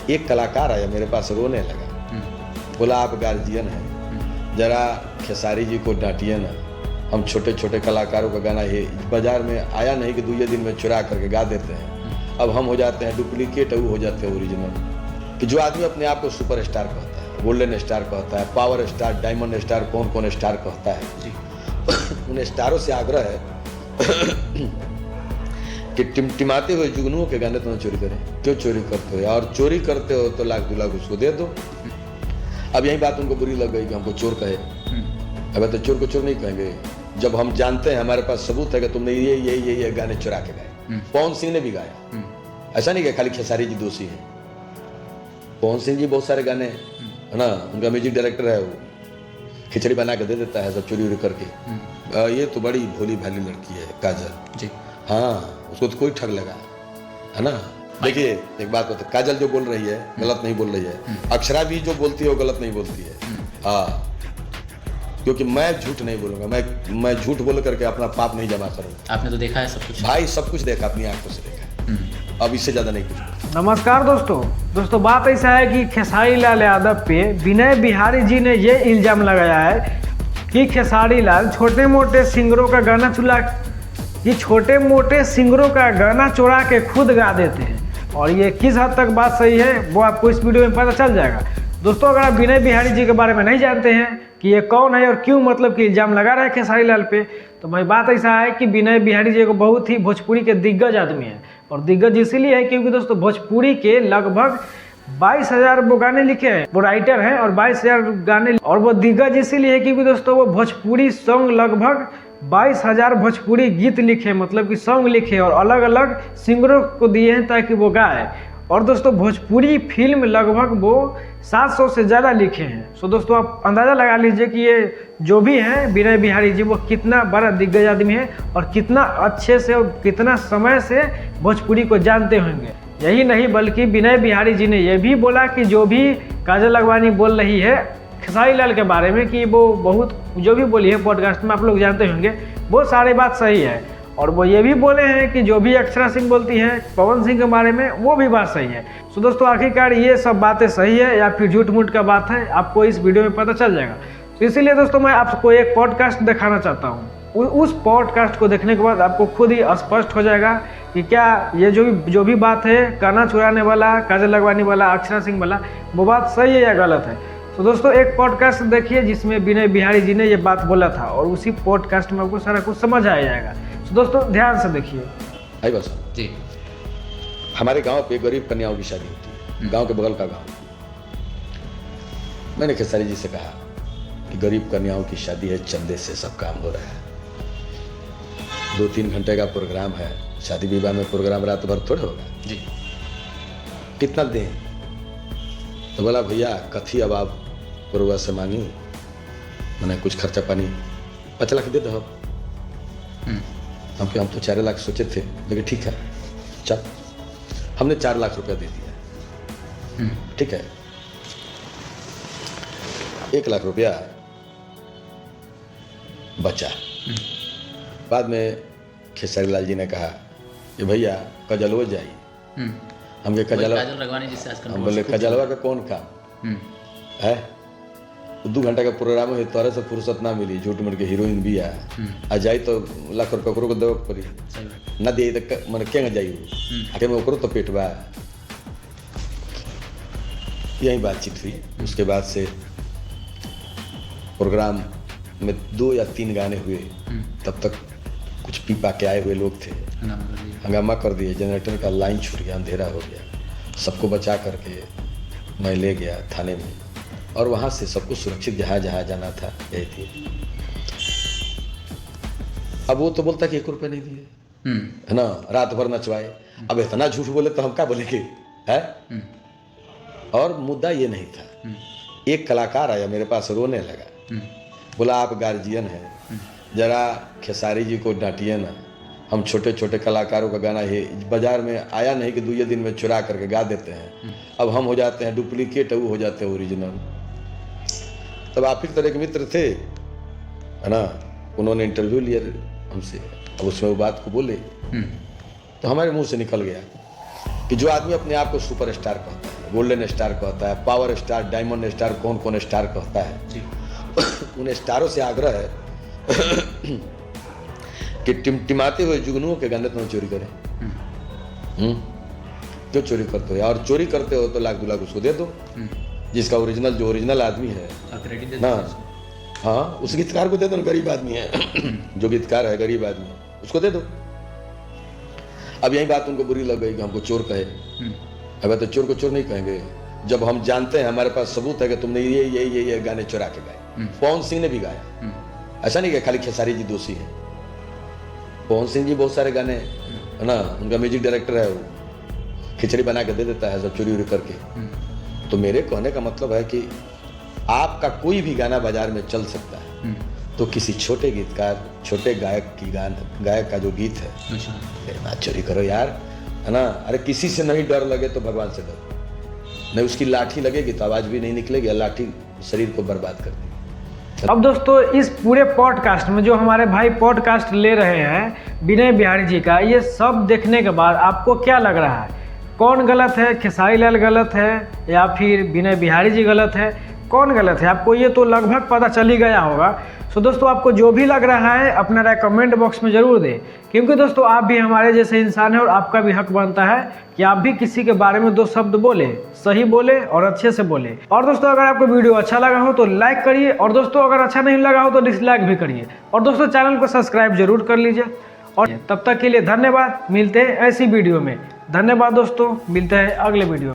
एक कलाकार आया मेरे पास रोने लगा, बोला आप गार्जियन हैं, जरा खेसारी जी को डांटिए ना, हम छोटे छोटे कलाकारों का गाना ये बाजार में आया नहीं कि दूसरे दिन में चुरा करके गा देते हैं, अब हम हो जाते हैं डुप्लीकेट, वो हो जाते हैं ओरिजिनल। कि जो आदमी अपने आप को सुपर स्टार कहता है, गोल्डन स्टार कहता है, पावर स्टार, डायमंड स्टार, कौन कौन स्टार कहता है जी, उन स्टारों से आग्रह है कि टिमटिमाते हुए जुगनुओं के गाने तो न चोरी करें। क्यों चोरी करते हो, और चोरी करते हो तो लाख 2 लाख उसको दे दो। अब यही बात उनको बुरी लग गई कि हमको चोर कहे। अब तो चोर को चोर नहीं कहेंगे जब हम जानते हैं, हमारे पास सबूत है कि तुमने ये गाने चुरा के गाए। पवन सिंह ने भी गाया, ऐसा नहीं कि खाली खेसारी जी दोषी है। पवन सिंह जी बहुत सारे गाने है ना, उनका म्यूजिक डायरेक्टर है, वो खिचड़ी बना के दे देता है सब चोरी उरी करके। ये तो बड़ी भोली भाली लड़की है काजल जी, हाँ उसको तो कोई ठग लगा है ना। देखिए एक बात होता है, काजल जो बोल रही है गलत नहीं बोल रही है, अक्षरा भी जो बोलती है वो गलत नहीं बोलती है। हाँ, क्योंकि मैं झूठ नहीं बोलूंगा, मैं झूठ बोल करके अपना पाप नहीं जमा करूंगा। आपने तो देखा है सब कुछ भाई, सब कुछ देखा, अपनी आंखों से देखा, अब इससे ज्यादा नहीं कुछ। नमस्कार दोस्तों बात ऐसा है कि खेसारी लाल यादव पे विनय बिहारी जी ने ये इल्ज़ाम लगाया है कि खेसारी लाल छोटे मोटे सिंगरों का गाना चुरा के खुद गा देते हैं। और ये किस हद तक बात सही है वो आपको इस वीडियो में पता चल जाएगा। दोस्तों अगर आप विनय बिहारी जी के बारे में नहीं जानते हैं कि ये कौन है और क्यों मतलब कि इल्ज़ाम लगा रहा है खेसारी लाल पे, तो भाई बात ऐसा है कि विनय बिहारी जी को बहुत ही भोजपुरी के दिग्गज आदमी है। और दिग्गज इसीलिए है क्योंकि दोस्तों भोजपुरी के लगभग 22,000 वो गाने लिखे हैं, वो राइटर हैं और 22,000 गाने। और वो दिग्गज इसीलिए है क्योंकि दोस्तों वो भोजपुरी सॉन्ग लगभग 22,000 भोजपुरी गीत लिखे, मतलब कि सॉन्ग लिखे और अलग अलग सिंगरों को दिए हैं ताकि वो गाए। और दोस्तों भोजपुरी फिल्म लगभग वो 700 से ज़्यादा लिखे हैं। सो दोस्तों आप अंदाज़ा लगा लीजिए कि ये जो भी हैं विनय बिहारी जी, वो कितना बड़ा दिग्गज आदमी है और कितना अच्छे से और कितना समय से भोजपुरी को जानते होंगे। यही नहीं बल्कि विनय बिहारी जी ने यह भी बोला कि जो भी काजल लखवानी बोल रही है खेसारी लाल के बारे में कि वो बहुत जो भी बोली है पॉडकास्ट में, आप लोग जानते होंगे, वो सारी बात सही है। और वो ये भी बोले हैं कि जो भी अक्षरा सिंह बोलती हैं पवन सिंह के बारे में, वो भी बात सही है। सो दोस्तों आखिरकार ये सब बातें सही है या फिर झूठ मूठ का बात है, आपको इस वीडियो में पता चल जाएगा। तो इसीलिए दोस्तों मैं आपको एक पॉडकास्ट दिखाना चाहता हूँ। उस पॉडकास्ट को देखने के बाद आपको खुद ही स्पष्ट हो जाएगा कि क्या ये जो भी बात है गाना चुराने वाला, काजल लखवानी वाला, अक्षरा सिंह वाला, वो बात सही है या गलत है। तो दोस्तों एक पॉडकास्ट देखिए जिसमें विनय बिहारी जी ने ये बात बोला था और उसी पॉडकास्ट में आपको सारा कुछ समझ आ जाएगा। तो दोस्तों ध्यान से देखिए। आई बस जी, हमारे गांव पे गरीब कन्याओं की शादी होती है, गांव के बगल का गांव। मैंने खेसारी जी से कहा कि गरीब कन्याओं की शादी है, चंदे से सब काम हो रहा है, 2-3 घंटे का प्रोग्राम है, शादी विवाह में प्रोग्राम रात भर थोड़े होगा जी, कितना दें। तो बोला भैया कथी अब आप पुरवा से मांगी, मैंने कुछ खर्चा पानी 5 लाख दे दो। हम तो 4 लाख सोचे थे, लेकिन ठीक है चल, हमने 4 लाख रुपया दे दिया। ठीक है, 1 लाख रुपया बचा। बाद में खेसारी लाल जी ने कहा कि भैया कजलवा जाइए। हम बोले कजलवा का कौन काम है, 2 घंटा का प्रोग्राम है, तोरे से फुर्सत ना मिली, झूठ मूठ के हीरोइन भी आ जाई तो लाख रुपया को देवे पड़ी ना, दे तो मैंने क्या जाइए आगे में ओकरो तो पेट बा। यही बातचीत हुई। उसके बाद से प्रोग्राम में 2 या 3 गाने हुए, तब तक कुछ पी पा के आए हुए लोग थे, हंगामा कर दिए, जनरेटर का लाइन छूट गया, अंधेरा हो गया। सबको बचा करके मैं ले गया थाने में और वहाँ से सबको सुरक्षित जहाँ जाना था गए थे। अब वो तो बोलता कि 1 रुपया नहीं दिए, है ना, रात भर नचवाए। अब इतना झूठ बोले तो हम क्या बोलेंगे, है। और मुद्दा ये नहीं था, एक कलाकार आया मेरे पास रोने लगा, बोला आप गार्जियन हैं, जरा खेसारी जी को डांटिए ना, हम छोटे छोटे कलाकारों का गाना ये बाजार में आया नहीं कि दूसरे दिन में चुरा करके गा देते हैं, अब हम हो जाते हैं डुप्लीकेट, वो हो जाते हैं ओरिजिनल। तब आप ही तरह के मित्र थे, है ना, उन्होंने इंटरव्यू लिया हमसे, अब उसमें वो बात को बोले तो हमारे मुंह से निकल गया कि जो आदमी अपने आप को सुपर स्टार कहता है, गोल्डन स्टार कहता है, पावर स्टार, डायमंड स्टार, कौन कौन स्टार कहता है जी। उन स्टारों से आग्रह है कि टिमटिमाते हुए जुगनुओं के गाने तुम चोरी करें। क्यों चोरी करते हो? और चोरी करते हो तो लाख 2 लाख उसको दे दो, जिसका ओरिजिनल, जो ओरिजिनल आदमी है ना, हाँ, उस गीतकार को दे दो। गरीब आदमी है जो गीतकार है, गरीब आदमी, उसको दे दो। अब यही बात उनको बुरी लग गई कि हमको चोर कहे। अब तो चोर को चोर नहीं कहेंगे जब हम जानते हैं, हमारे पास सबूत है कि तुमने ये गाने चुरा के गाए। पवन सिंह ने भी गाया, ऐसा नहीं कि खाली खेसारी जी दोषी है। पवन सिंह जी बहुत सारे गाने है ना, उनका म्यूजिक डायरेक्टर है, वो खिचड़ी बना के दे देता है सब चोरी करके। तो मेरे कहने का मतलब है कि आपका कोई भी गाना बाजार में चल सकता है, तो किसी छोटे गीतकार, छोटे गायक का जो गीत है, फिर मत चोरी करो यार, है ना। अरे किसी से नहीं डर लगे तो भगवान से डरो। नहीं उसकी लाठी लगेगी तो आवाज भी नहीं निकलेगी, लाठी शरीर को बर्बाद कर देगी। अब दोस्तों इस पूरे पॉडकास्ट में जो हमारे भाई पॉडकास्ट ले रहे हैं विनय बिहारी जी का, ये सब देखने के बाद आपको क्या लग रहा है? कौन गलत है? खेसारी लाल गलत है या फिर विनय बिहारी जी गलत है? कौन गलत है? आपको ये तो लगभग पता चल ही गया होगा। सो दोस्तों आपको जो भी लग रहा है अपना राय कमेंट बॉक्स में ज़रूर दें, क्योंकि दोस्तों आप भी हमारे जैसे इंसान हैं और आपका भी हक बनता है कि आप भी किसी के बारे में 2 शब्द बोले, सही बोले और अच्छे से बोले। और दोस्तों अगर आपको वीडियो अच्छा लगा हो तो लाइक करिए, और दोस्तों अगर अच्छा नहीं लगा हो तो डिसलाइक भी करिए, और दोस्तों चैनल को सब्सक्राइब जरूर कर लीजिए। और तब तक के लिए धन्यवाद, मिलते हैं ऐसी वीडियो में। धन्यवाद दोस्तों, मिलते हैं अगले वीडियो में।